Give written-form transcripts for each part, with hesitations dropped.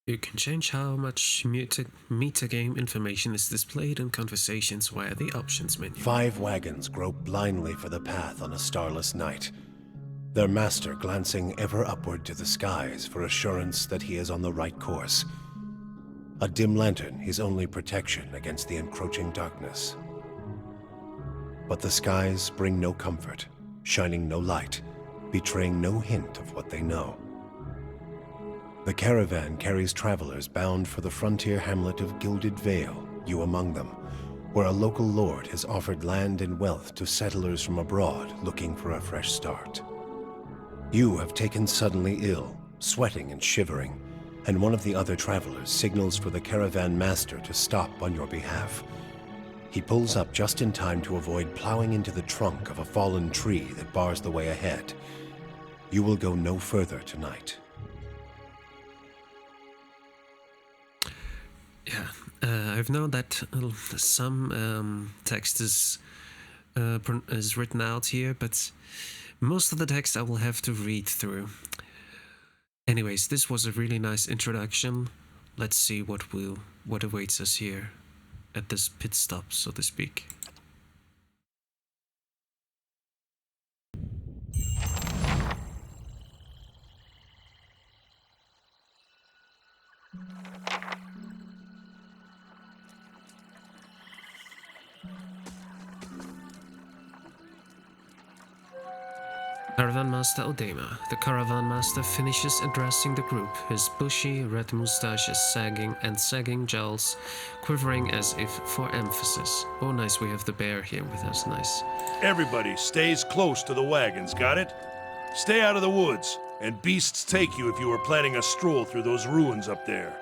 You can change how much metagame information is displayed in conversations via the options menu. 5 wagons grope blindly for the path on a starless night, their master glancing ever upward to the skies for assurance that he is on the right course. A dim lantern his only protection against the encroaching darkness. But the skies bring no comfort, shining no light, betraying no hint of what they know. The caravan carries travelers bound for the frontier hamlet of Gilded Vale, you among them, where a local lord has offered land and wealth to settlers from abroad looking for a fresh start. You have taken suddenly ill, sweating and shivering, and one of the other travelers signals for the caravan master to stop on your behalf. He pulls up just in time to avoid plowing into the trunk of a fallen tree that bars the way ahead. You will go no further tonight. Yeah, I've known that some text is written out here, but most of the text I will have to read through. Anyways, this was a really nice introduction. Let's see what awaits us here at this pit stop, so to speak. Caravan Master Odema. The Caravan Master finishes addressing the group, his bushy red moustaches sagging jowls quivering as if for emphasis. Oh nice, we have the bear here with us, nice. Everybody stays close to the wagons, got it? Stay out of the woods, and beasts take you if you were planning a stroll through those ruins up there.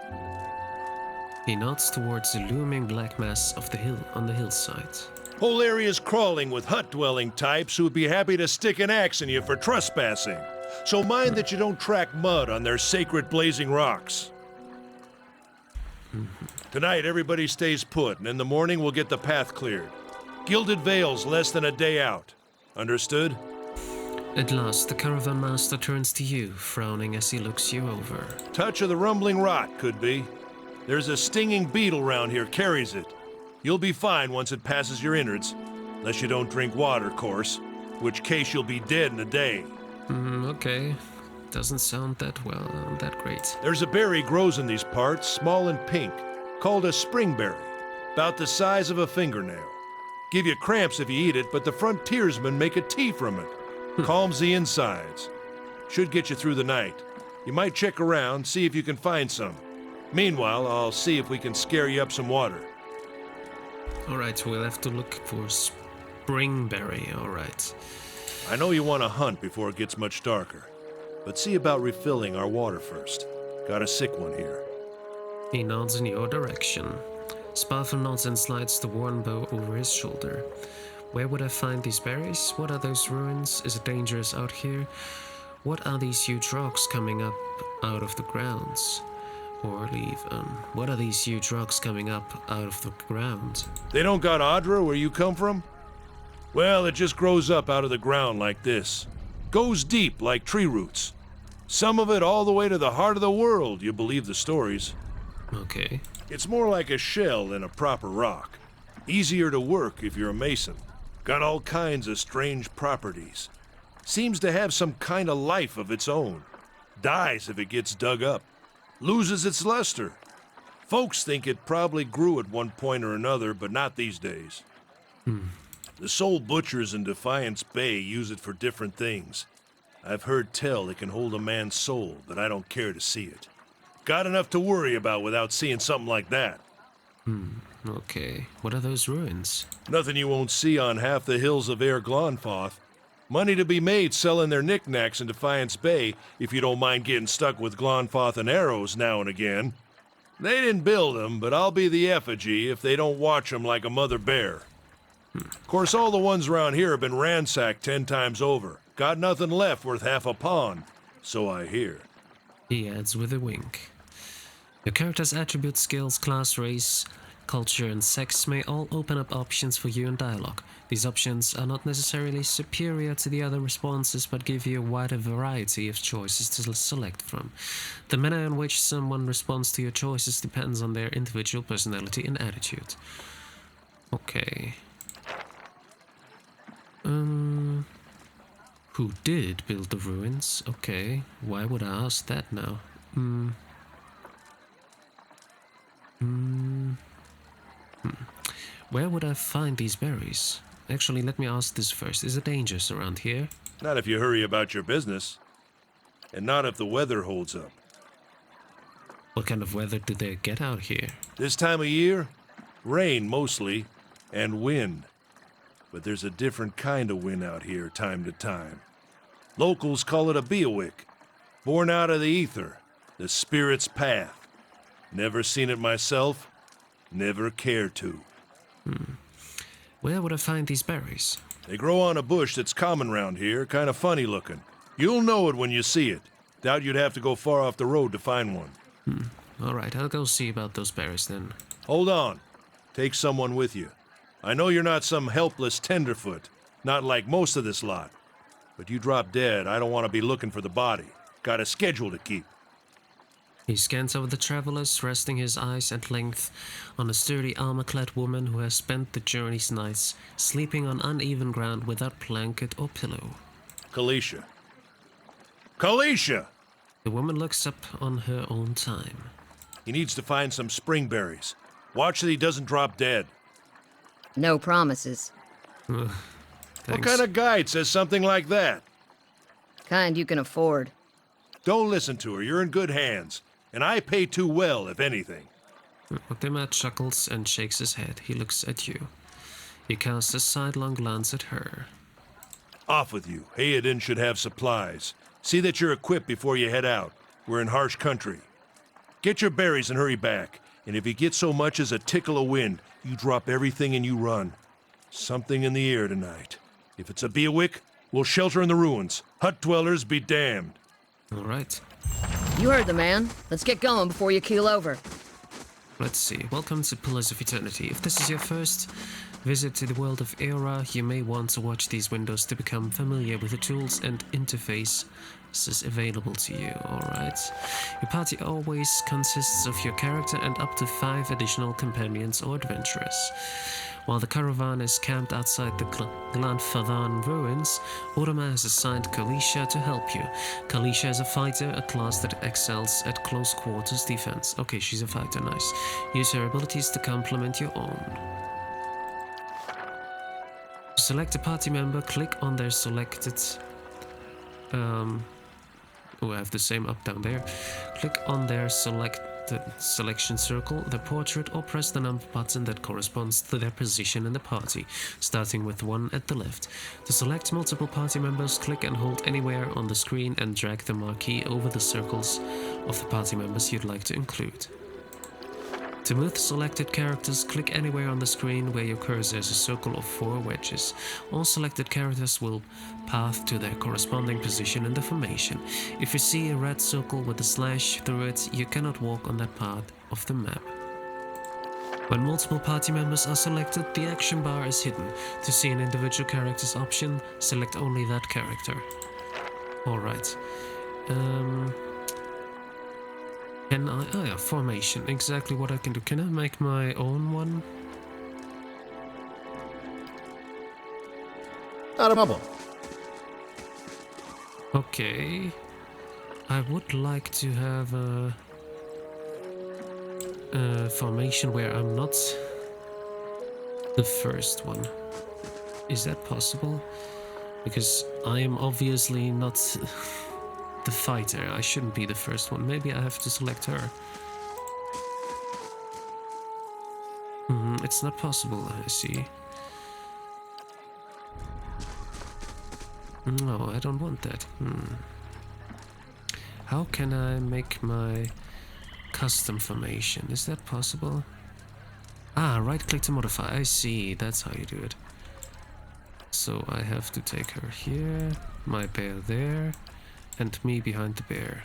He nods towards the looming black mass of the hill on the hillside. Whole area's crawling with hut-dwelling types who would be happy to stick an axe in you for trespassing. So mind that you don't track mud on their sacred blazing rocks. Tonight, everybody stays put, and in the morning we'll get the path cleared. Gilded Vale's less than a day out. Understood? At last, the Caravan Master turns to you, frowning as he looks you over. Touch of the rumbling rot, could be. There's a stinging beetle round here, carries it. You'll be fine once it passes your innards, unless you don't drink water, course, which case you'll be dead in a day. Okay. Doesn't sound that great. There's a berry grows in these parts, small and pink, called a springberry, about the size of a fingernail. Give you cramps if you eat it, but the frontiersmen make a tea from it. Calms the insides. Should get you through the night. You might check around, see if you can find some. Meanwhile, I'll see if we can scare you up some water. Alright, we'll have to look for springberry, alright. I know you want to hunt before it gets much darker, but see about refilling our water first. Got a sick one here. He nods in your direction. Sparfel nods and slides the worn bow over his shoulder. Where would I find these berries? What are those ruins? Is it dangerous out here? What are these huge rocks coming up out of the grounds? What are these huge rocks coming up out of the ground? They don't got Adra where you come from? Well, it just grows up out of the ground like this. Goes deep like tree roots. Some of it all the way to the heart of the world, you believe the stories. Okay. It's more like a shell than a proper rock. Easier to work if you're a mason. Got all kinds of strange properties. Seems to have some kind of life of its own. Dies if it gets dug up. Loses its luster. Folks think it probably grew at one point or another, but not these days. The soul butchers in Defiance Bay use it for different things. I've heard tell it can hold a man's soul, but I don't care to see it. Got enough to worry about without seeing something like that. Okay. What are those ruins? Nothing you won't see on half the hills of Air Glonfoth. Money to be made selling their knickknacks in Defiance Bay, if you don't mind getting stuck with Glonfoth and arrows now and again. They didn't build them, but I'll be the effigy if they don't watch them like a mother bear. Of course, all the ones around here have been ransacked 10 times over. Got nothing left worth half a pawn, so I hear. He adds with a wink. Your character's attribute, skills, class, race, culture, and sex may all open up options for you in dialogue. These options are not necessarily superior to the other responses, but give you a wider variety of choices to select from. The manner in which someone responds to your choices depends on their individual personality and attitude. Okay. Who did build the ruins? Okay, why would I ask that now? Where would I find these berries? Actually, let me ask this first. Is it dangerous around here? Not if you hurry about your business. And not if the weather holds up. What kind of weather do they get out here? This time of year, rain mostly, and wind. But there's a different kind of wind out here time to time. Locals call it a beowick, born out of the ether, the spirit's path. Never seen it myself, never care to. Where would I find these berries? They grow on a bush that's common round here, kind of funny looking. You'll know it when you see it. Doubt you'd have to go far off the road to find one. Alright, I'll go see about those berries then. Hold on. Take someone with you. I know you're not some helpless tenderfoot, not like most of this lot. But you drop dead, I don't want to be looking for the body. Got a schedule to keep. He scans over the travelers, resting his eyes at length on a sturdy armor-clad woman who has spent the journey's nights sleeping on uneven ground without blanket or pillow. Kalisha. Kalisha! The woman looks up on her own time. He needs to find some springberries. Watch that he doesn't drop dead. No promises. What Thanks. kind of guide says something like that? Kind you can afford. Don't listen to her, you're in good hands. And I pay too well, if anything. Otima chuckles and shakes his head. He looks at you. He casts a sidelong glance at her. Off with you. Hayadin should have supplies. See that you're equipped before you head out. We're in harsh country. Get your berries and hurry back. And if you get so much as a tickle of wind, you drop everything and you run. Something in the air tonight. If it's a beowick, we'll shelter in the ruins. Hut dwellers be damned. All right. You heard the man. Let's get going before you keel over. Let's see. Welcome to Pillars of Eternity. If this is your first visit to the world of Era, you may want to watch these windows to become familiar with the tools and interfaces available to you. Alright. Your party always consists of your character and up to 5 additional companions or adventurers. While the caravan is camped outside the Glanfadan ruins, Oroma has assigned Kalisha to help you. Kalisha is a fighter, a class that excels at close quarters defense. Okay, she's a fighter, nice. Use her abilities to complement your own. To select a party member, click on their selected... I have the same up down there. Click on their selection circle, the portrait, or press the number button that corresponds to their position in the party, starting with 1 at the left. To select multiple party members, click and hold anywhere on the screen and drag the marquee over the circles of the party members you'd like to include. To move selected characters, click anywhere on the screen where your cursor is a circle of 4 wedges. All selected characters will path to their corresponding position in the formation. If you see a red circle with a slash through it, you cannot walk on that part of the map. When multiple party members are selected, the action bar is hidden. To see an individual character's option, select only that character. Alright. Can I? Oh yeah, formation. Exactly what I can do. Can I make my own one? Not a problem. Okay. I would like to have a formation where I'm not the first one. Is that possible? Because I am obviously not the fighter. I shouldn't be the first one. Maybe I have to select her. It's not possible, I see. No, I don't want that. How can I make my custom formation? Is that possible? Ah, right click to modify. I see, that's how you do it. So I have to take her here, my bear there, and me behind the bear.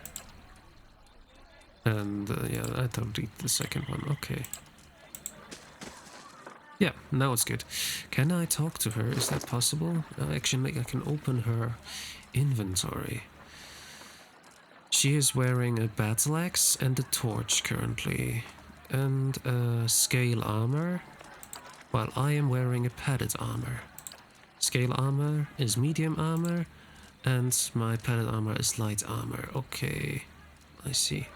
And yeah, I don't need the second one, okay. Yeah, now it's good. Can I talk to her? Is that possible? Actually, I can open her inventory. She is wearing a battle axe and a torch currently, and a scale armor, while I am wearing a padded armor. Scale armor is medium armor, and my padded armor is light armor. Okay, I see.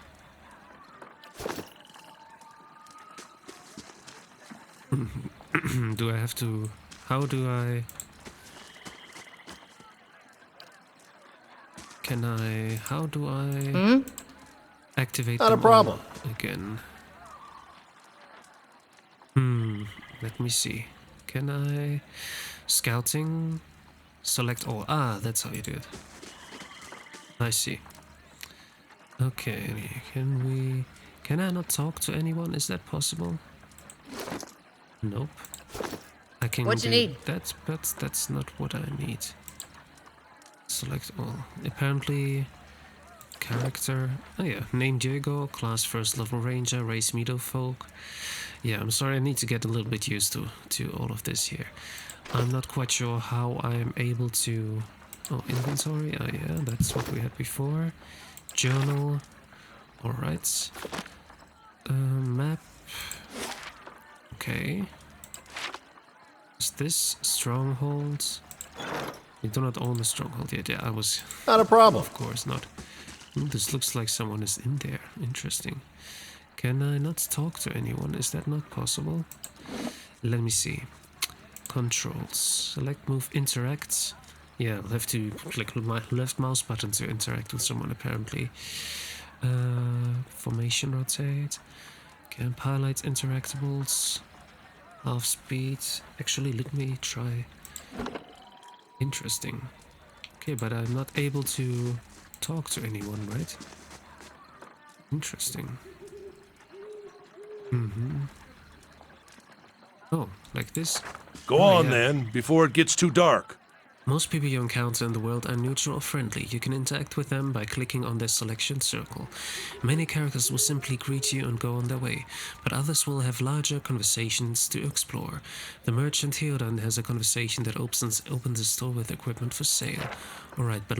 Do I have to... How do I... Can I... How do I... Activate Not a them problem. all again? Let me see. Can I... Scouting... Select all. Ah, that's how you do it. I see. Okay, can we... Can I not talk to anyone? Is that possible? Nope. I can What you do need? that, but that's not what I need. Select all. Apparently... Character... Oh yeah, name Diego, class first level ranger, race meadow folk. Yeah, I'm sorry, I need to get a little bit used to all of this here. I'm not quite sure how I'm able to... Oh, inventory, oh yeah, that's what we had before. Journal, alright. Map. Okay. Is this stronghold? We do not own the stronghold yet. Yeah, I was... Not a problem. Of course not. Ooh, this looks like someone is in there. Interesting. Can I not talk to anyone? Is that not possible? Let me see. Controls. Select, move, interact. Yeah, I'll have to click my left mouse button to interact with someone apparently. Formation rotate. Camp highlights interactables. Half speed. Actually, let me try. Interesting. Okay, but I'm not able to talk to anyone, right? Interesting. Oh, like this? Go Oh, on yeah. then, before it gets too dark. Most people you encounter in the world are neutral or friendly. You can interact with them by clicking on their selection circle. Many characters will simply greet you and go on their way, but others will have larger conversations to explore. The merchant Theodan has a conversation that opens a store with equipment for sale. Alright, but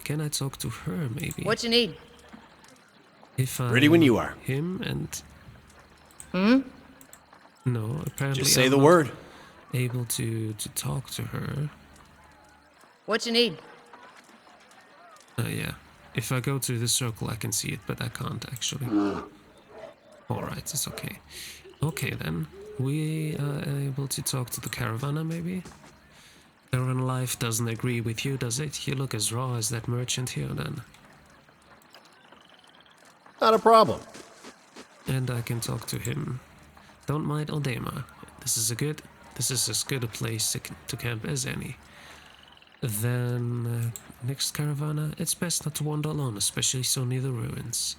can I talk to her maybe? What you need? If I... Ready when you are. Him and... No, apparently Just say I'm the not word. able to talk to her. What you need? Yeah. If I go to the circle, I can see it, but I can't actually. Alright, it's okay. Okay, then. We are able to talk to the Caravana, maybe? Caravan life doesn't agree with you, does it? You look as raw as that merchant here, then. Not a problem. And I can talk to him. Don't mind Aldema. This is as good a place to camp as any. Then, next Caravana, it's best not to wander alone, especially so near the ruins.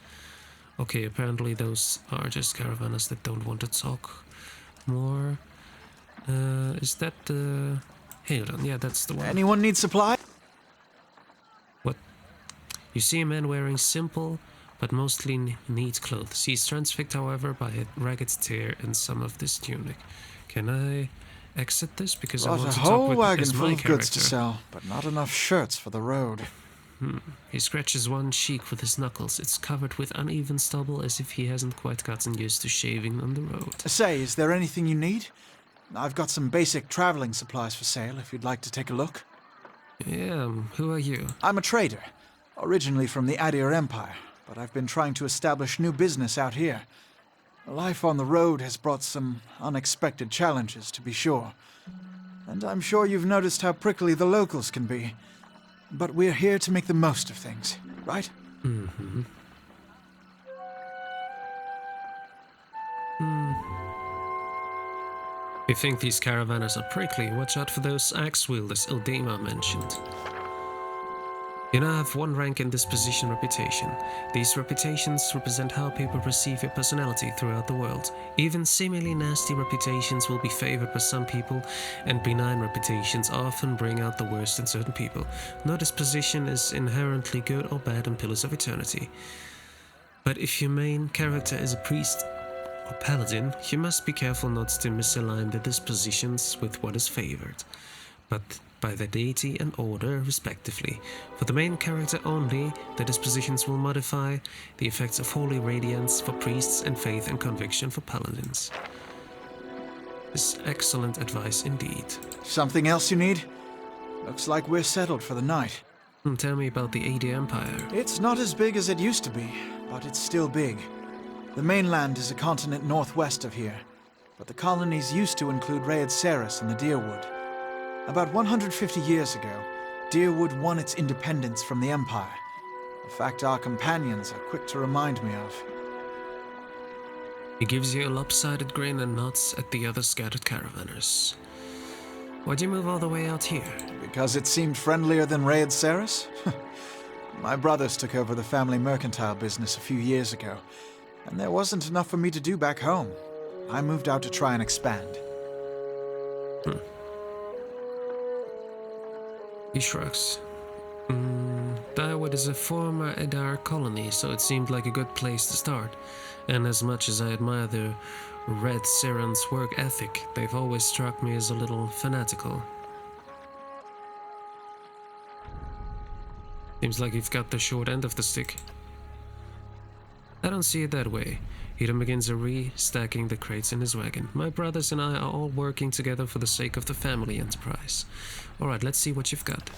Okay, apparently those are just Caravanas that don't want to talk more. Is that the... Hold on, yeah, that's the one. Anyone need supply? What? You see a man wearing simple, but mostly neat clothes. He is transfixed, however, by a ragged tear in some of this tunic. Can I exit this? Because I Got want a to whole talk with wagon as full my of goods to character. sell, but not enough shirts for the road. He scratches one cheek with his knuckles. It's covered with uneven stubble, as if he hasn't quite gotten used to shaving on the road. Say, is there anything you need? I've got some basic traveling supplies for sale if you'd like to take a look. Yeah, who are you? I'm a trader, originally from the Adir Empire, but I've been trying to establish new business out here. Life on the road has brought some unexpected challenges, to be sure. And I'm sure you've noticed how prickly the locals can be. But we're here to make the most of things, right? You think these Caravanners are prickly? Watch out for those axe wielders Ildema mentioned. You now have one rank in disposition reputation. These reputations represent how people perceive your personality throughout the world. Even seemingly nasty reputations will be favored by some people, and benign reputations often bring out the worst in certain people. No disposition is inherently good or bad in Pillars of Eternity. But if your main character is a priest, or paladin, you must be careful not to misalign the dispositions with what is favored, but by the deity and order respectively. For the main character only, the dispositions will modify the effects of holy radiance for priests and faith and conviction for paladins. This is excellent advice indeed. Something else you need? Looks like we're settled for the night. Tell me about the AD Empire. It's not as big as it used to be, but it's still big. The mainland is a continent northwest of here, but the colonies used to include Raed Ceres and the Deerwood. About 150 years ago, Deerwood won its independence from the Empire, a fact our companions are quick to remind me of. He gives you a lopsided grin and nods at the other scattered caravanners. Why'd you move all the way out here? Because it seemed friendlier than Raed Ceres? My brothers took over the family mercantile business a few years ago, and there wasn't enough for me to do back home. I moved out to try and expand. He shrugs. Deerwood is a former Edar colony, so it seemed like a good place to start. And as much as I admire the Red Serans' work ethic, they've always struck me as a little fanatical. Seems like you've got the short end of the stick. I don't see it that way. Eden begins restacking the crates in his wagon. My brothers and I are all working together for the sake of the family enterprise. Alright, let's see what you've got.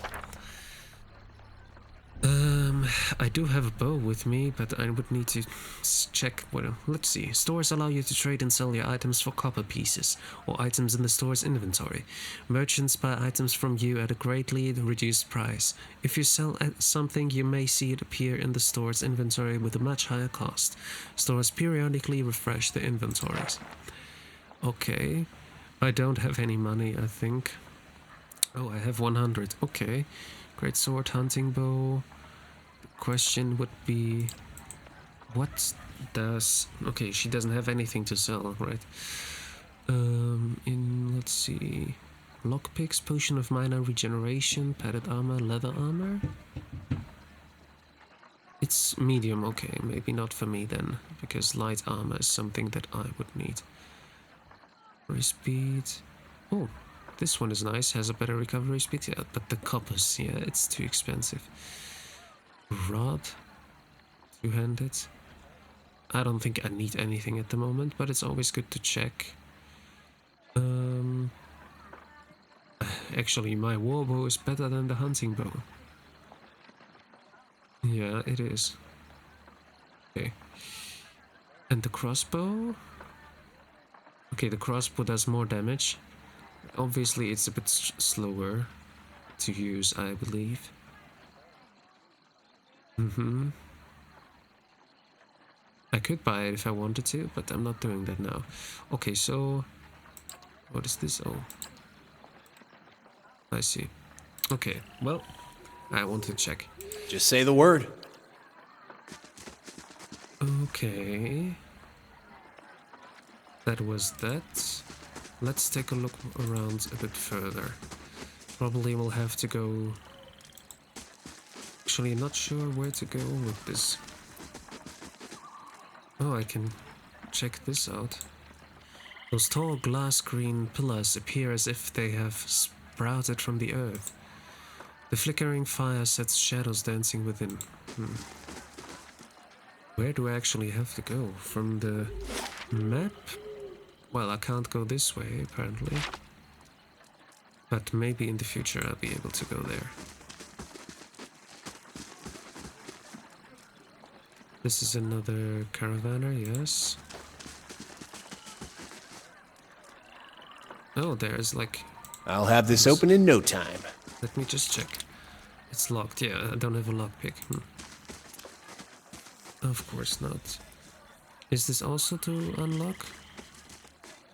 I do have a bow with me, but I would need to check. Well, let's see. Stores allow you to trade and sell your items for copper pieces, or items in the store's inventory. Merchants buy items from you at a greatly reduced price. If you sell something, you may see it appear in the store's inventory with a much higher cost. Stores periodically refresh their inventories. Okay. I don't have any money, I think. Oh, I have 100. Okay. Great sword, hunting bow. Question would be, what does... Okay, she doesn't have anything to sell, right? Let's see... Lockpicks, potion of minor regeneration, padded armor, leather armor? It's medium, okay, maybe not for me then, because light armor is something that I would need. Recovery speed... Oh, this one is nice, has a better recovery speed, yeah, but the coppers, yeah, it's too expensive. Rod, two-handed. I don't think I need anything at the moment, but it's always good to check. Actually, my warbow is better than the hunting bow. Yeah, it is. Okay. And the crossbow? Okay, the crossbow does more damage. Obviously, it's a bit slower to use, I believe. I could buy it if I wanted to, but I'm not doing that now. Okay, so... What is this? Oh. I see. Okay, well, I want to check. Just say the word. Okay. That was that. Let's take a look around a bit further. Probably we'll have to go... Actually, not sure where to go with this. Oh, I can check this out. Those tall glass green pillars appear as if they have sprouted from the earth. The flickering fire sets shadows dancing within. Where do I actually have to go? From the map? Well, I can't go this way, apparently. But maybe in the future I'll be able to go there. This is another caravaner, yes. Oh, there's like... I'll have this open in no time. Let me just check. It's locked, yeah, I don't have a lockpick. Of course not. Is this also to unlock?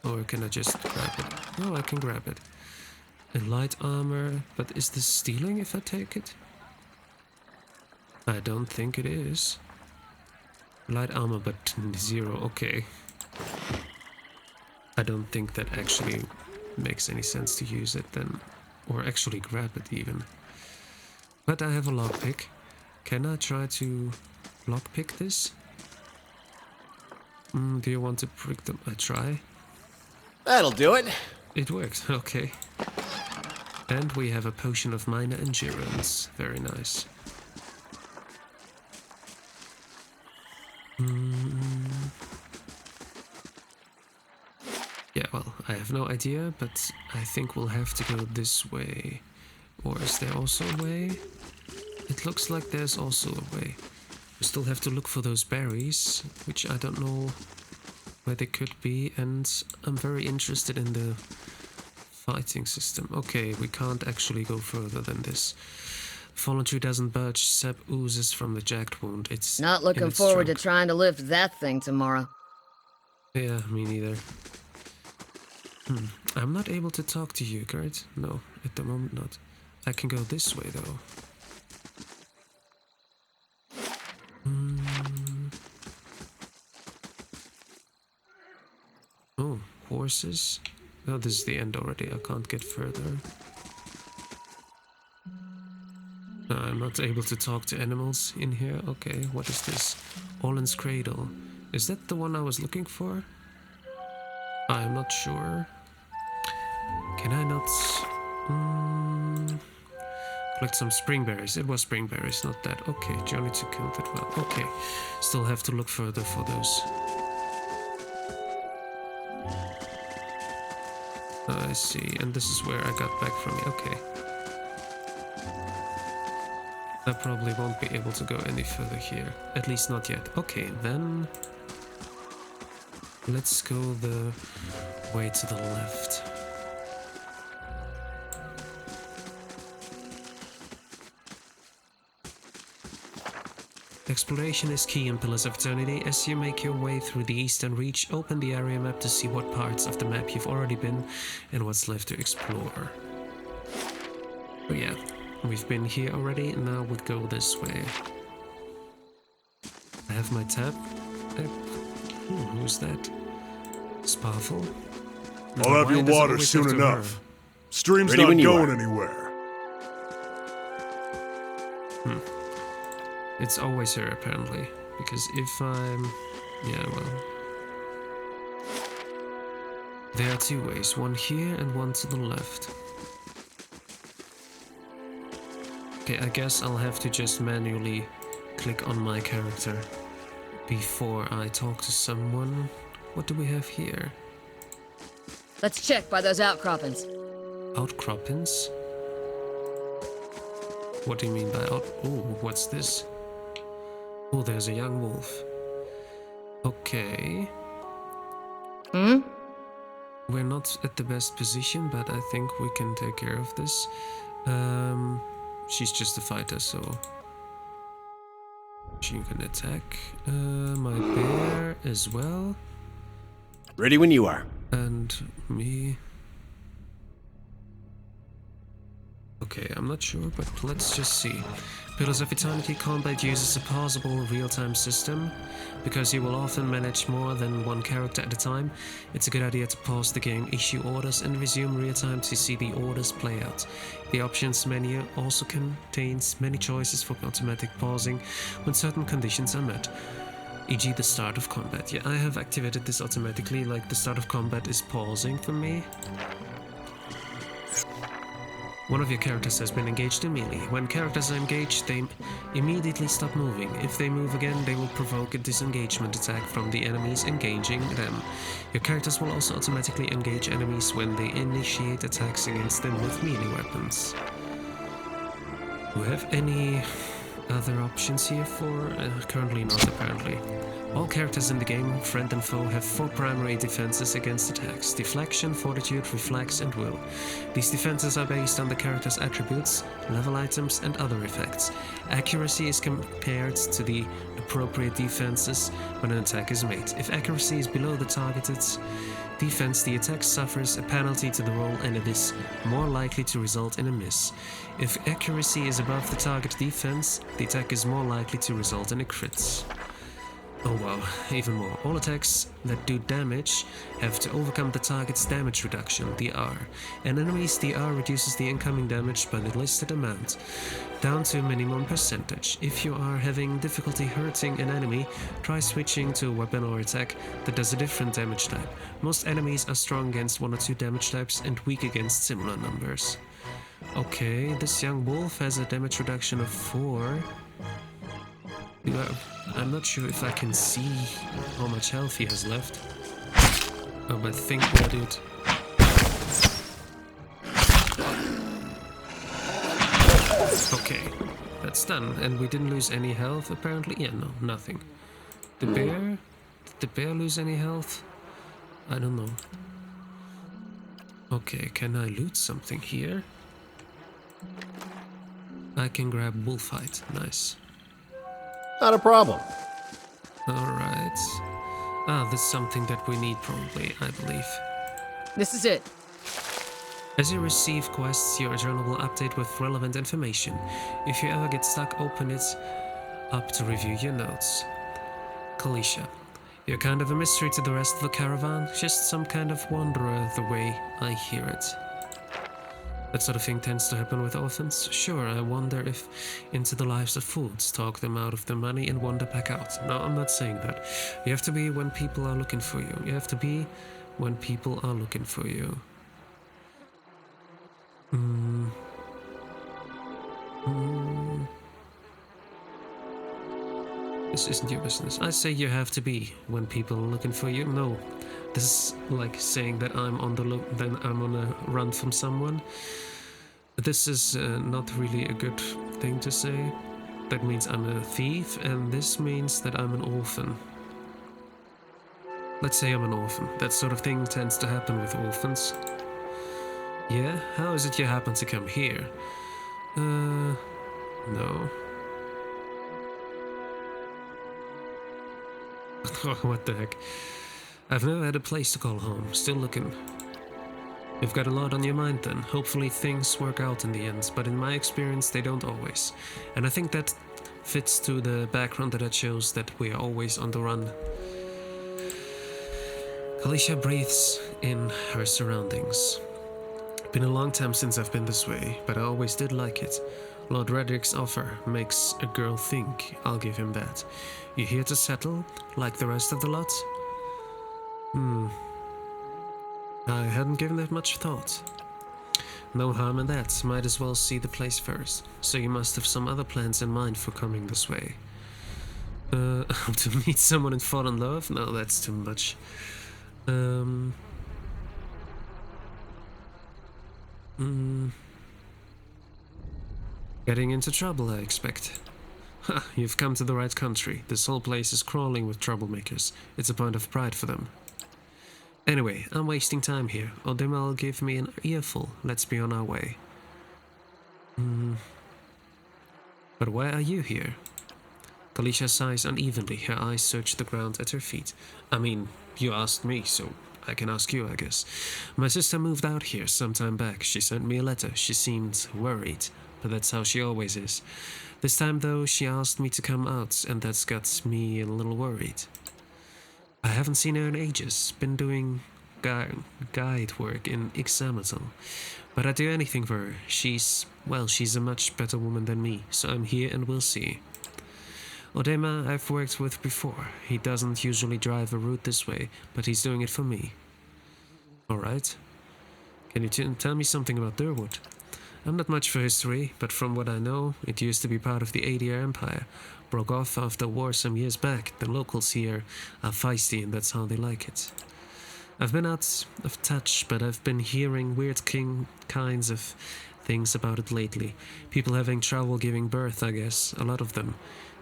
Or can I just grab it? Oh, I can grab it. And light armor, but is this stealing if I take it? I don't think it is. Light armor, but 0, okay. I don't think that actually makes any sense to use it then. Or actually grab it even. But I have a lockpick. Can I try to lockpick this? Do you want to prick them? I try. That'll do it. It worked, okay. And we have a potion of minor endurance. Very nice. Yeah, well, I have no idea, but I think we'll have to go this way. Or is there also a way? It looks like there's also a way. We still have to look for those berries, which I don't know where they could be, and I'm very interested in the fighting system. Okay, we can't actually go further than this. Fallen tree doesn't budge, sap oozes from the jagged wound. It's Not looking forward to trying to lift that thing tomorrow. Yeah, me neither. I'm not able to talk to you, Gert. No, at the moment not. I can go this way, though. Oh, horses? Oh, this is the end already. I can't get further. I'm not able to talk to animals in here. Okay, what is this? Olin's Cradle. Is that the one I was looking for? I'm not sure. Can I not... collect some springberries. It was springberries, not that. Okay, journey to kill that well. Okay, still have to look further for those. I see, and this is where I got back from. Okay. I probably won't be able to go any further here. At least not yet. Okay, then... let's go the way to the left. Exploration is key in Pillars of Eternity. As you make your way through the Eastern Reach, open the area map to see what parts of the map you've already been and what's left to explore. Oh yeah, we've been here already, and now we go this way. I have my tab. Who's that? Sparfle? I'll have your water soon enough. Stream's Ready not when you going are. anywhere. It's always her, apparently. Because if I'm... yeah, well... there are two ways. One here and one to the left. Okay, I guess I'll have to just manually click on my character before I talk to someone. What do we have here? Let's check by those outcroppings. Outcroppings? What do you mean by out... oh, what's this? Oh, there's a young wolf. Okay. We're not at the best position, but I think we can take care of this. She's just a fighter, so... she can attack. My bear as well. Ready when you are. And me. Okay, I'm not sure, but let's just see. Pillars of Eternity combat uses a pausable real-time system. Because you will often manage more than one character at a time, it's a good idea to pause the game, issue orders, and resume real-time to see the orders play out. The options menu also contains many choices for automatic pausing when certain conditions are met, e.g. the start of combat. Yeah, I have activated this automatically, like the start of combat is pausing for me. One of your characters has been engaged in melee. When characters are engaged, they immediately stop moving. If they move again, they will provoke a disengagement attack from the enemies engaging them. Your characters will also automatically engage enemies when they initiate attacks against them with melee weapons. Do we have any other options here for? Currently not, apparently. All characters in the game, friend and foe, have 4 primary defenses against attacks: Deflection, Fortitude, Reflex, and Will. These defenses are based on the character's attributes, level items, and other effects. Accuracy is compared to the appropriate defenses when an attack is made. If accuracy is below the targeted defense, the attack suffers a penalty to the roll and it is more likely to result in a miss. If accuracy is above the target defense, the attack is more likely to result in a crit. Oh wow, even more. All attacks that do damage have to overcome the target's damage reduction, DR. An enemy's DR reduces the incoming damage by the listed amount, down to a minimum percentage. If you are having difficulty hurting an enemy, try switching to a weapon or attack that does a different damage type. Most enemies are strong against one or two damage types and weak against similar numbers. Okay, this young wolf has a damage reduction of 4. I'm not sure if I can see how much health he has left. Oh, but think about it. Okay, that's done. And we didn't lose any health, apparently. Yeah, no, nothing. The bear? Did the bear lose any health? I don't know. Okay, can I loot something here? I can grab bullfight. Nice. Not a problem. Alright. Ah, this is something that we need probably, I believe. This is it. As you receive quests, your journal will update with relevant information. If you ever get stuck, open it up to review your notes. Kalisha. You're kind of a mystery to the rest of the caravan, just some kind of wanderer the way I hear it. That sort of thing tends to happen with orphans. Sure, I wander if into the lives of fools, talk them out of their money and wander back out. No, I'm not saying that. You have to be when people are looking for you. You have to be when people are looking for you. This isn't your business. I say you have to be when people are looking for you. No, this is like saying that I'm on the look, then I'm on a run from someone. This is not really a good thing to say. That means I'm a thief, and this means that I'm an orphan. Let's say I'm an orphan. That sort of thing tends to happen with orphans. Yeah? How is it you happen to come here? No. What the heck? I've never had a place to call home. Still looking. You've got a lot on your mind then. Hopefully things work out in the end, but in my experience they don't always. And I think that fits to the background that I chose, that we are always on the run. Kalisha breathes in her surroundings. Been a long time since I've been this way, but I always did like it. Lord Redrick's offer makes a girl think, I'll give him that. You here to settle, like the rest of the lot? I hadn't given that much thought. No harm in that, might as well see the place first. So you must have some other plans in mind for coming this way. To meet someone and fall in love? No, that's too much. Getting into trouble, I expect. Ha, you've come to the right country. This whole place is crawling with troublemakers. It's a point of pride for them. Anyway, I'm wasting time here. Odema will give me an earful. Let's be on our way. But why are you here? Kalisha sighs unevenly. Her eyes search the ground at her feet. I mean, you asked me, so I can ask you, I guess. My sister moved out here some time back. She sent me a letter. She seemed worried, but that's how she always is. This time, though, she asked me to come out, and that's got me a little worried. I haven't seen her in ages. Been doing guide work in Ixamatal. But I'd do anything for her. She's a much better woman than me, so I'm here and we'll see. Odema I've worked with before. He doesn't usually drive a route this way, but he's doing it for me. Alright. Can you tell me something about Durwood? I'm not much for history, but from what I know, it used to be part of the ADR Empire. Broke off after war some years back. The locals here are feisty, and that's how they like it. I've been out of touch, but I've been hearing weird kinds of things about it lately. People having trouble giving birth, I guess. A lot of them.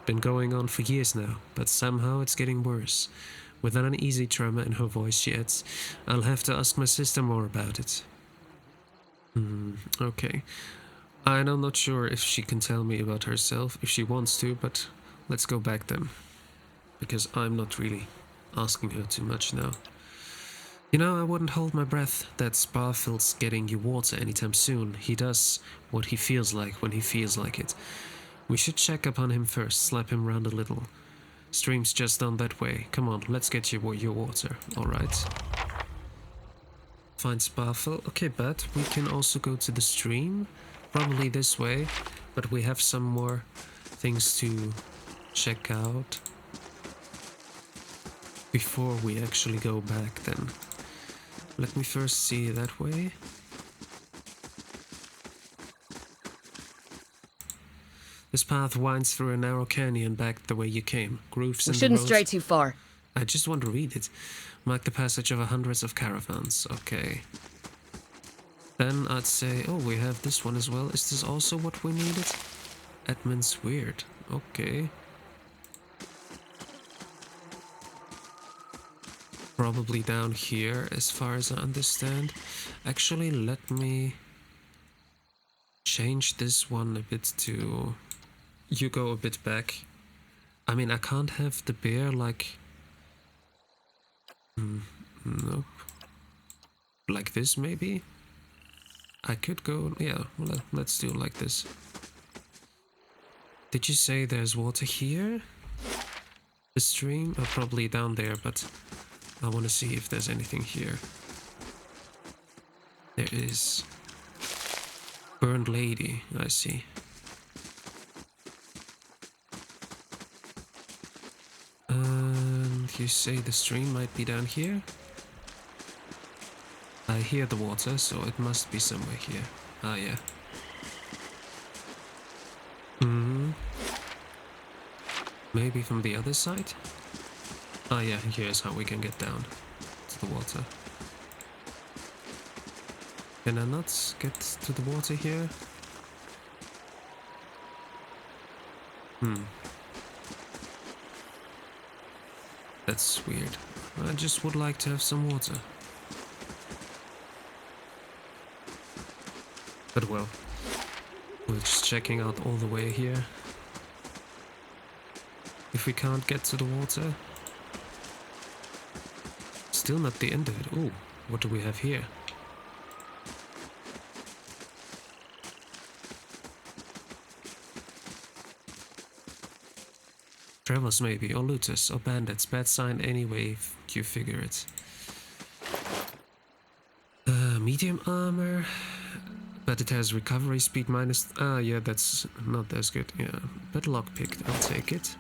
Been going on for years now, but somehow it's getting worse. With an uneasy tremor in her voice, she adds, I'll have to ask my sister more about it. Okay. I'm not sure if she can tell me about herself, if she wants to, but let's go back then. Because I'm not really asking her too much now. You know, I wouldn't hold my breath that Sparfield's getting you water anytime soon. He does what he feels like when he feels like it. We should check up on him first, slap him round a little. Stream's just down that way. Come on, let's get you your water. Alright. Find Sparfel. Okay, but we can also go to the stream. Probably this way. But we have some more things to check out before we actually go back then. Let me first see that way. This path winds through a narrow canyon back the way you came. Grooves in We the shouldn't road. stray too far. I just want to read it. Mark the passage of hundreds of caravans. Okay. Then I'd say, oh, we have this one as well. Is this also what we needed? Edmund's Weird. Okay. Probably down here, as far as I understand. Actually, let me change this one a bit to... You go a bit back. I mean, I can't have the bear like... Nope. Like this, maybe? I could go... Yeah, let's do it like this. Did you say there's water here? The stream? Oh, probably down there, but I want to see if there's anything here. There is. Burned Lady, I see. And you say the stream might be down here? I hear the water, so it must be somewhere here. Ah, yeah. Maybe from the other side? Ah, yeah, here's how we can get down to the water. Can I not get to the water here? That's weird. I just would like to have some water. But well, we're just checking out all the way here. If we can't get to the water, still not the end of it. Oh, what do we have here? Travelers maybe, or looters, or bandits. Bad sign anyway, if you figure it. Medium armor, but it has recovery speed minus... Ah, yeah, that's not as good. Yeah, but lockpicked, I'll take it.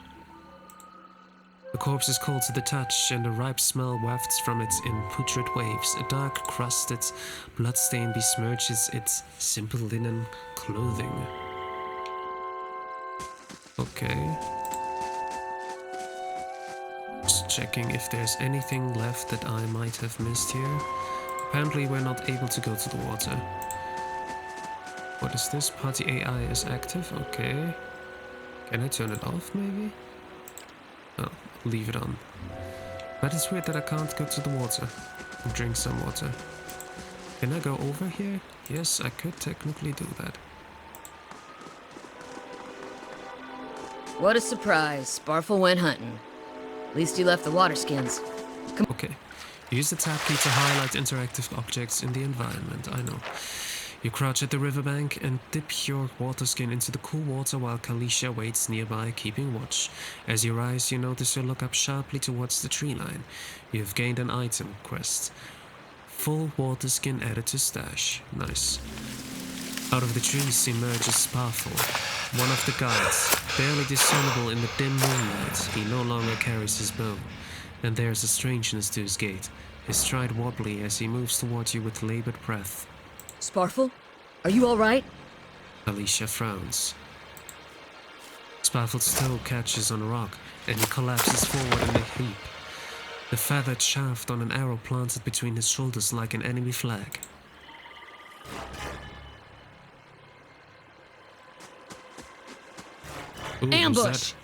The corpse is cold to the touch, and a ripe smell wafts from it in putrid waves. A dark, crusted bloodstain besmirches its simple linen clothing. Okay. Just checking if there's anything left that I might have missed here. Apparently we're not able to go to the water. What is this? Party AI is active? Okay. Can I turn it off, maybe? Oh, leave it on. But it's weird that I can't go to the water and drink some water. Can I go over here? Yes, I could technically do that. What a surprise. Sparfel went hunting. At least he left the water skins. Okay. Use the tab key to highlight interactive objects in the environment. I know. You crouch at the riverbank and dip your water skin into the cool water while Kalisha waits nearby, keeping watch. As you rise, you notice her look up sharply towards the tree line. You have gained an item quest. Full water skin added to stash. Nice. Out of the trees emerges Sparfel, one of the guards. Barely discernible in the dim moonlight, he no longer carries his bow. And there's a strangeness to his gait, his stride wobbly as he moves toward you with labored breath. Sparfel? Are you alright? Alicia frowns. Sparfel's toe catches on a rock, and he collapses forward in a heap. The feathered shaft on an arrow planted between his shoulders like an enemy flag. Ooh, Ambush!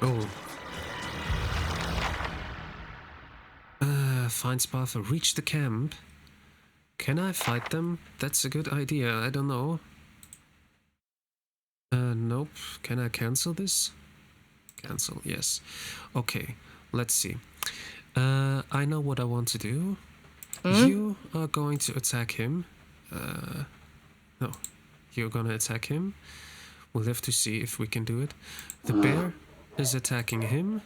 Oh. Find Sparfel. Reach the camp. Can I fight them? That's a good idea. I don't know. Nope. Can I cancel this? Cancel, yes. Okay, let's see. I know what I want to do. You are going to attack him. No. You're gonna attack him. We'll have to see if we can do it. The bear is attacking him.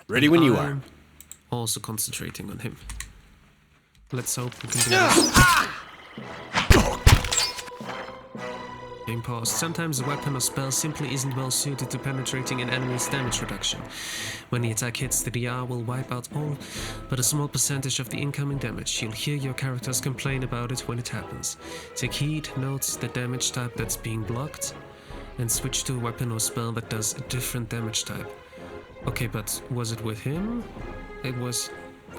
Ready when you are. I'm also concentrating on him. Let's hope we can do this. Game paused. Sometimes a weapon or spell simply isn't well suited to penetrating an enemy's damage reduction. When the attack hits, the DR will wipe out all but a small percentage of the incoming damage. You'll hear your characters complain about it when it happens. Take heed, note the damage type that's being blocked, and switch to a weapon or spell that does a different damage type. Okay, but was it with him? It was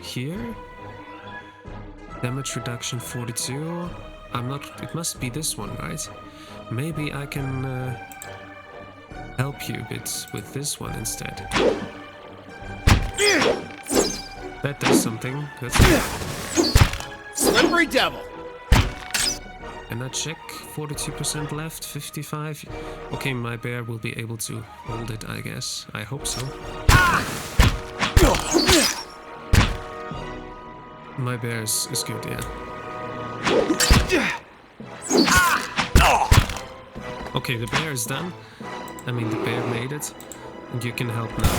here? Damage reduction 42. It must be this one, right? Maybe I can help you a bit with this one instead. That does something. Good. Slippery devil! Can I check? 42% left, 55. Okay, my bear will be able to hold it, I guess. I hope so. My bear is good, yeah. Okay, the bear is done. I mean, the bear made it. And you can help now.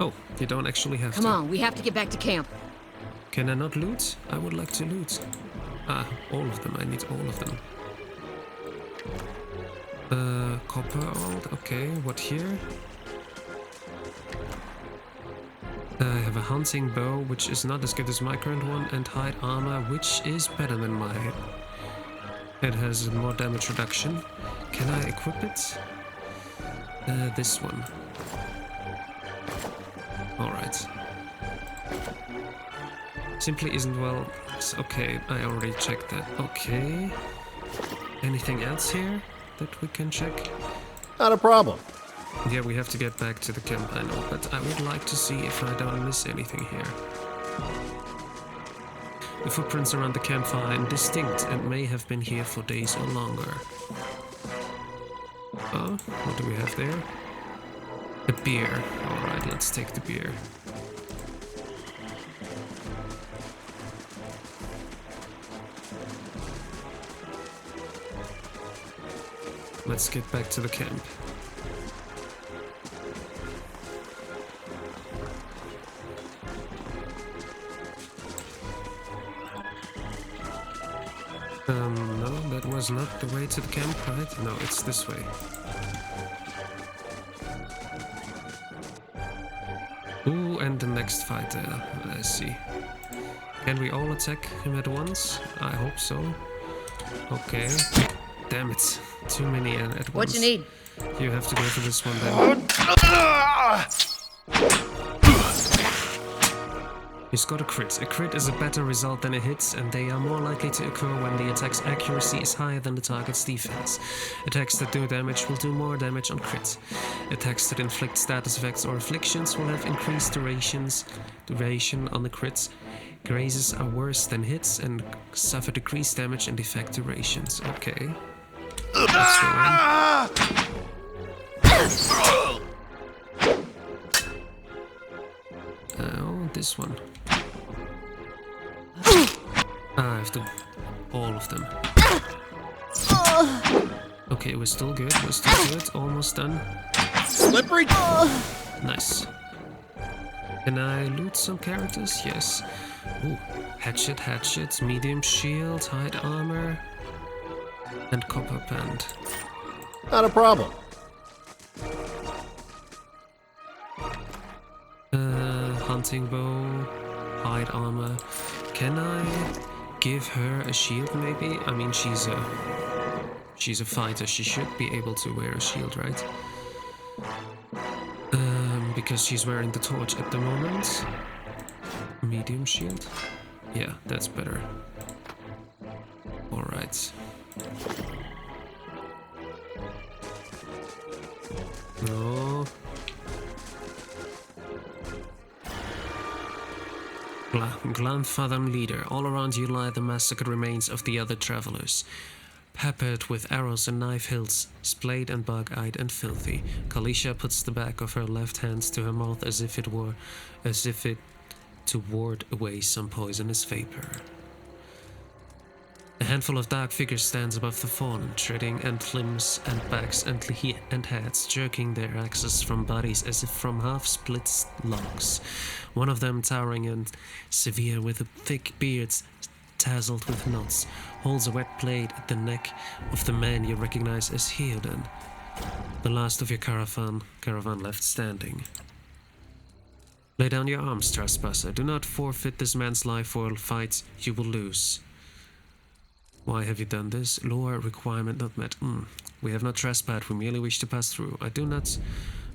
Oh, you don't actually have to. Come on, we have to get back to camp. Can I not loot? I would like to loot. Ah, all of them. I need all of them. Copper old. Okay, what here? I have a hunting bow, which is not as good as my current one, and hide armor, which is better than mine. It has more damage reduction. Can I equip it? This one. Alright. Simply isn't well. Okay, I already checked that. Okay. Anything else here that we can check? Not a problem. Yeah, we have to get back to the camp, I know, but I would like to see if I don't miss anything here. The footprints around the camp are indistinct and may have been here for days or longer. Oh, what do we have there? A beer. Alright, let's take the beer. Let's get back to the camp. No, that was not the way to the camp, right? No, it's this way. Ooh, and the next fight there. I see. Can we all attack him at once? I hope so. Okay. Damn it. Too many at once. What you need? You have to go for this one then. He's got a crit. A crit is a better result than a hit, and they are more likely to occur when the attack's accuracy is higher than the target's defense. Attacks that do damage will do more damage on crit. Attacks that inflict status effects or afflictions will have increased duration on the crits. Grazes are worse than hits and suffer decreased damage and effect durations. Okay. Let's go on. Oh, this one. I have to... all of them. Okay, we're still good, almost done. Slippery! Nice. Can I loot some characters? Yes. Ooh, hatchet, medium shield, hide armor, and copper band. Not a problem. Hunting bow, hide armor. Can I give her a shield maybe? I mean, she's a fighter. She should be able to wear a shield, right? Because she's wearing the torch at the moment. Medium shield? Yeah, that's better. Alright. No. Glanfatham leader. All around you lie the massacred remains of the other travelers. Peppered with arrows and knife hilts, splayed and bug-eyed and filthy. Kalisha puts the back of her left hand to her mouth as if it to ward away some poisonous vapor. A handful of dark figures stands above the fallen, treading and limbs and backs and heads, jerking their axes from bodies as if from half-split logs. One of them, towering and severe with a thick beard tasselled with knots, holds a wet blade at the neck of the man you recognize as Heodan, the last of your caravan left standing. Lay down your arms, trespasser. Do not forfeit this man's life for a fight you will lose. Why have you done this? Law requirement not met. We have not trespassed, we merely wish to pass through. I do not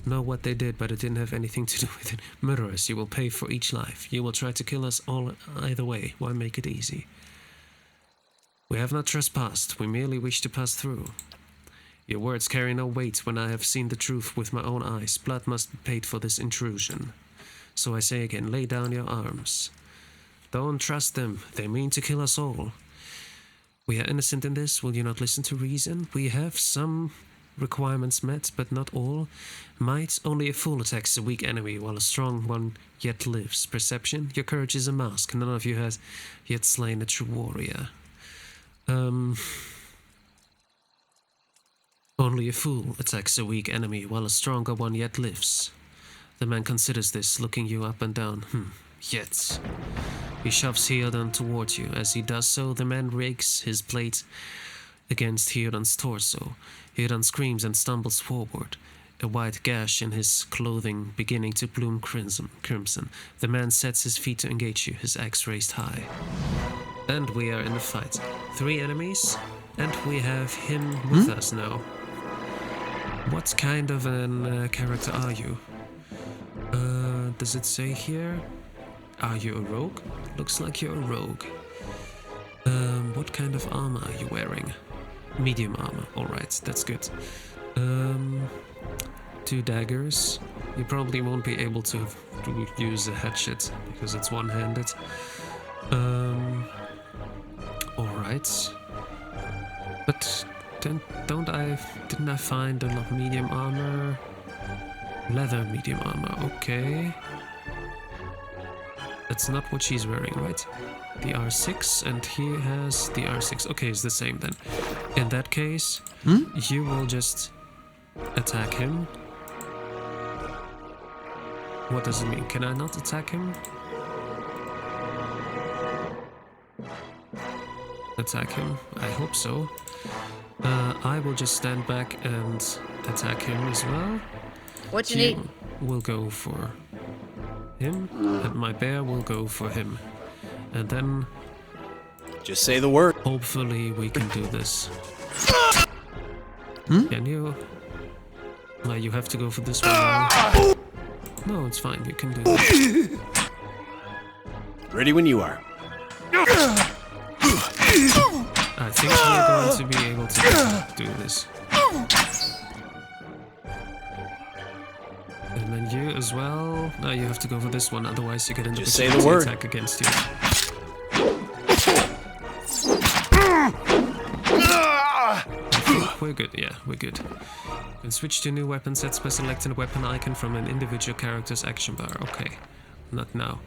know what they did, but it didn't have anything to do with it. Murderers, you will pay for each life. You will try to kill us all either way. Why make it easy? We have not trespassed, we merely wish to pass through. Your words carry no weight when I have seen the truth with my own eyes. Blood must be paid for this intrusion. So I say again, lay down your arms. Don't trust them, they mean to kill us all. We are innocent in this, will you not listen to reason? We have some requirements met, but not all. Might, only a fool attacks a weak enemy, while a strong one yet lives. Perception, your courage is a mask, none of you has yet slain a true warrior. Only a fool attacks a weak enemy, while a stronger one yet lives. The man considers this, looking you up and down. Yet. He shoves Heodan towards you. As he does so, the man rakes his blade against Heodan's torso. Heodan screams and stumbles forward, a white gash in his clothing beginning to bloom crimson. The man sets his feet to engage you, his axe raised high. And we are in the fight. 3 enemies, and we have him with us now. What kind of an character are you? Does it say here? Are you a rogue? Looks like you're a rogue. What kind of armor are you wearing? Medium armor. Alright, that's good. 2 daggers. You probably won't be able to use a hatchet because it's one-handed. Alright. But didn't I find a lot of medium armor? Leather medium armor, okay. That's not what she's wearing, right? The R6, and he has the R6. Okay, it's the same then. In that case, you will just attack him. What does it mean? Can I not attack him? Attack him? I hope so. I will just stand back and attack him as well. What you need? Will go for him, and my bear will go for him. And then... Just say the word. Hopefully we can do this. Can you? No, you have to go for this one now. No, it's fine, you can do this. Ready when you are. I think we're going to be able to do this. And then you as well. No, you have to go for this one, otherwise you get an Just say opportunity the word. attack against you. We're good, yeah, we're good. You can switch to new weapon sets by selecting a weapon icon from an individual character's action bar. Okay, not now.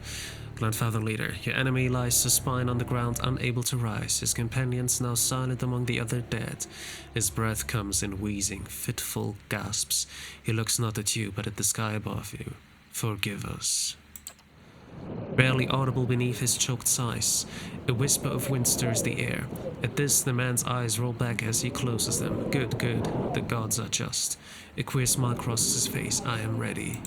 Grandfather Leader, your enemy lies supine on the ground, unable to rise. His companions now silent among the other dead. His breath comes in wheezing, fitful gasps. He looks not at you, but at the sky above you. Forgive us. Barely audible beneath his choked sighs, a whisper of wind stirs the air. At this, the man's eyes roll back as he closes them. Good, good, the gods are just. A queer smile crosses his face. I am ready.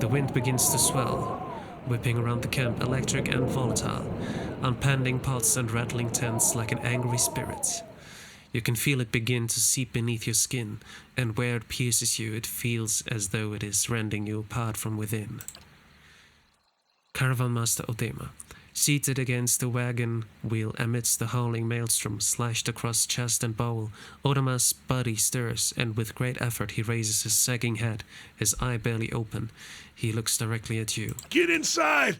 The wind begins to swell, whipping around the camp, electric and volatile, unpending pots and rattling tents like an angry spirit. You can feel it begin to seep beneath your skin, and where it pierces you, it feels as though it is rending you apart from within. Caravan Master Odema, seated against the wagon wheel amidst the howling maelstrom slashed across chest and bowl, Odema's body stirs, and with great effort he raises his sagging head, his eye barely open. He looks directly at you. Get inside!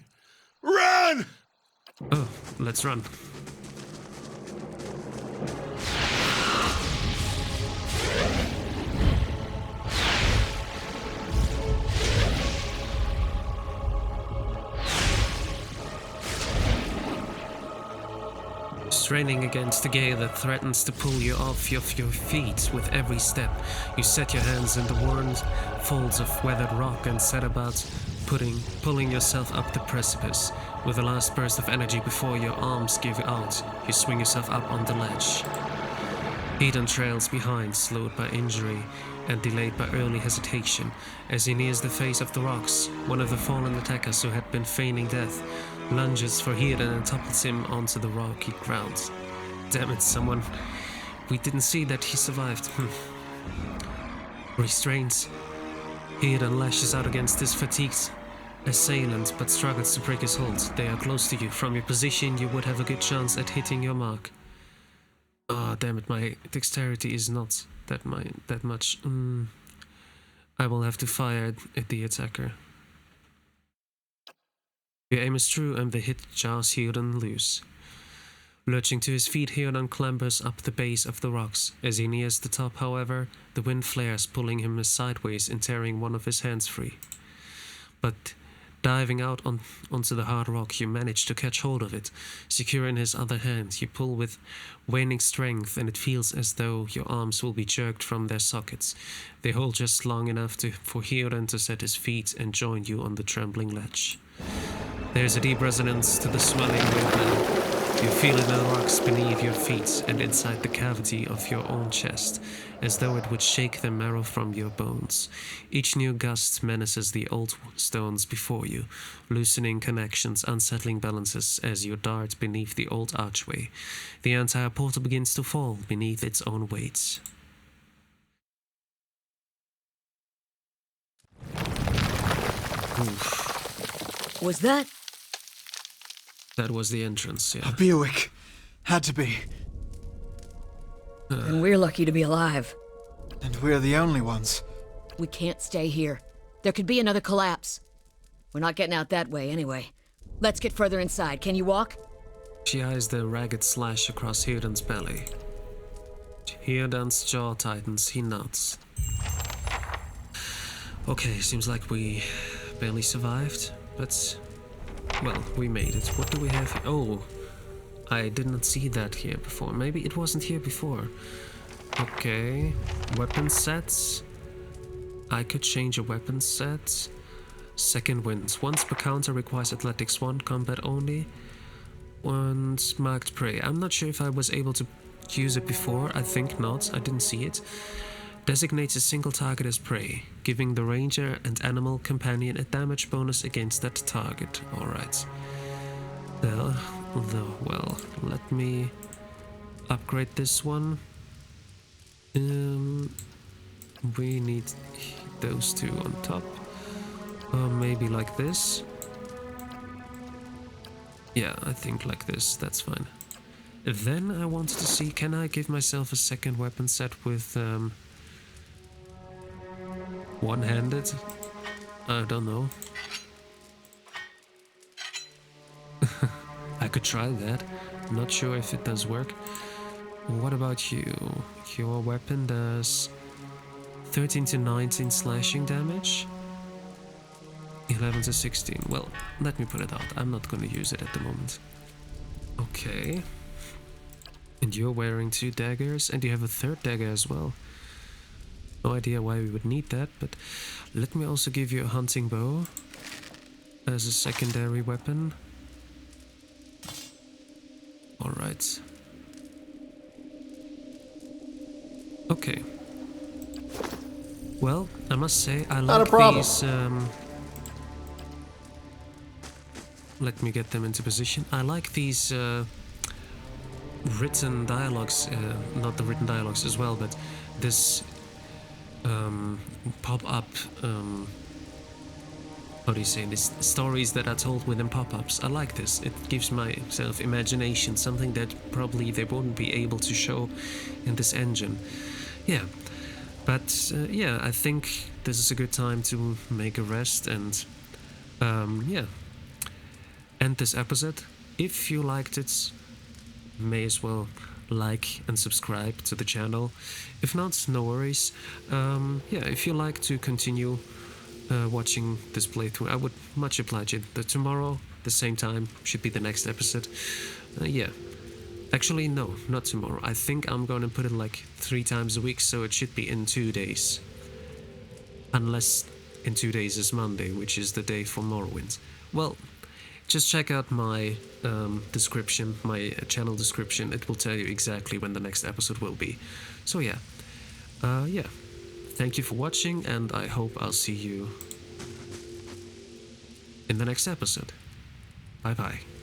Run! Oh, let's run. Straining against the gale that threatens to pull you off your feet with every step, you set your hands in the worn folds of weathered rock and set about pulling yourself up the precipice. With the last burst of energy before your arms give out, you swing yourself up on the ledge. Eden trails behind, slowed by injury and delayed by early hesitation. As he nears the face of the rocks, one of the fallen attackers who had been feigning death lunges for Eden and topples him onto the rocky ground. Damn it, someone... We didn't see that he survived. Restrained, Eden lashes out against his fatigued assailant, but struggles to break his hold. They are close to you. From your position, you would have a good chance at hitting your mark. Ah, damn it, my dexterity is not that much. I will have to fire at the attacker. Your aim is true and the hit jars Hierden loose. Lurching to his feet, Hierden clambers up the base of the rocks. As he nears the top, however, the wind flares, pulling him sideways and tearing one of his hands free. But diving out onto the hard rock, you manage to catch hold of it. Secure in his other hand, you pull with waning strength, and it feels as though your arms will be jerked from their sockets. They hold just long enough for Hierden to set his feet and join you on the trembling ledge. There's a deep resonance to the swelling wind now. You feel it in the rocks beneath your feet and inside the cavity of your own chest, as though it would shake the marrow from your bones. Each new gust menaces the old stones before you, loosening connections, unsettling balances as you dart beneath the old archway. The entire portal begins to fall beneath its own weight. Oof. Was that? That was the entrance, yeah. A Buick. Had to be. And we're lucky to be alive. And we're the only ones. We can't stay here. There could be another collapse. We're not getting out that way anyway. Let's get further inside. Can you walk? She eyes the ragged slash across Hierden's belly. Hierden's jaw tightens. He nods. Okay, seems like we barely survived, but... Well, we made it. What do we have here? Oh, I did not see that here before. Maybe it wasn't here before. Okay, weapon sets. I could change a weapon set. Second wind. Once per counter requires athletics 1, combat only. And marked prey. I'm not sure if I was able to use it before. I think not. I didn't see it. Designates a single target as prey, giving the ranger and animal companion a damage bonus against that target. Alright. Well, let me upgrade this one. We need those two on top. Maybe like this. Yeah, I think like this, that's fine. Then I wanted to see, can I give myself a second weapon set with one-handed? I don't know. I could try that. Not sure if it does work. What about you? Your weapon does 13 to 19 slashing damage. 11 to 16. Well, let me put it out. I'm not going to use it at the moment. Okay. And you're wearing 2 daggers, and you have a 3rd dagger as well. No idea why we would need that, but let me also give you a hunting bow as a secondary weapon. Alright. Okay. Well, I must say, I Not a like problem. these... let me get them into position. I like these written dialogues, not the written dialogues as well, but this pop-up, how do you say this, stories that are told within pop-ups. I like this. It gives myself imagination, something that probably they wouldn't be able to show in this engine. Yeah, but yeah, I think this is a good time to make a rest and yeah, end this episode. If you liked it, may as well like and subscribe to the channel. If not, no worries. Yeah, if you like to continue watching this playthrough, I would much oblige it. But tomorrow, the same time, should be the next episode. Yeah. Actually, no, not tomorrow. I think I'm gonna put it like 3 times a week, so it should be in 2 days. Unless in 2 days is Monday, which is the day for Morrowind. Well, just check out my description, my channel description. It will tell you exactly when the next episode will be. So yeah. Yeah. Thank you for watching, and I hope I'll see you in the next episode. Bye bye.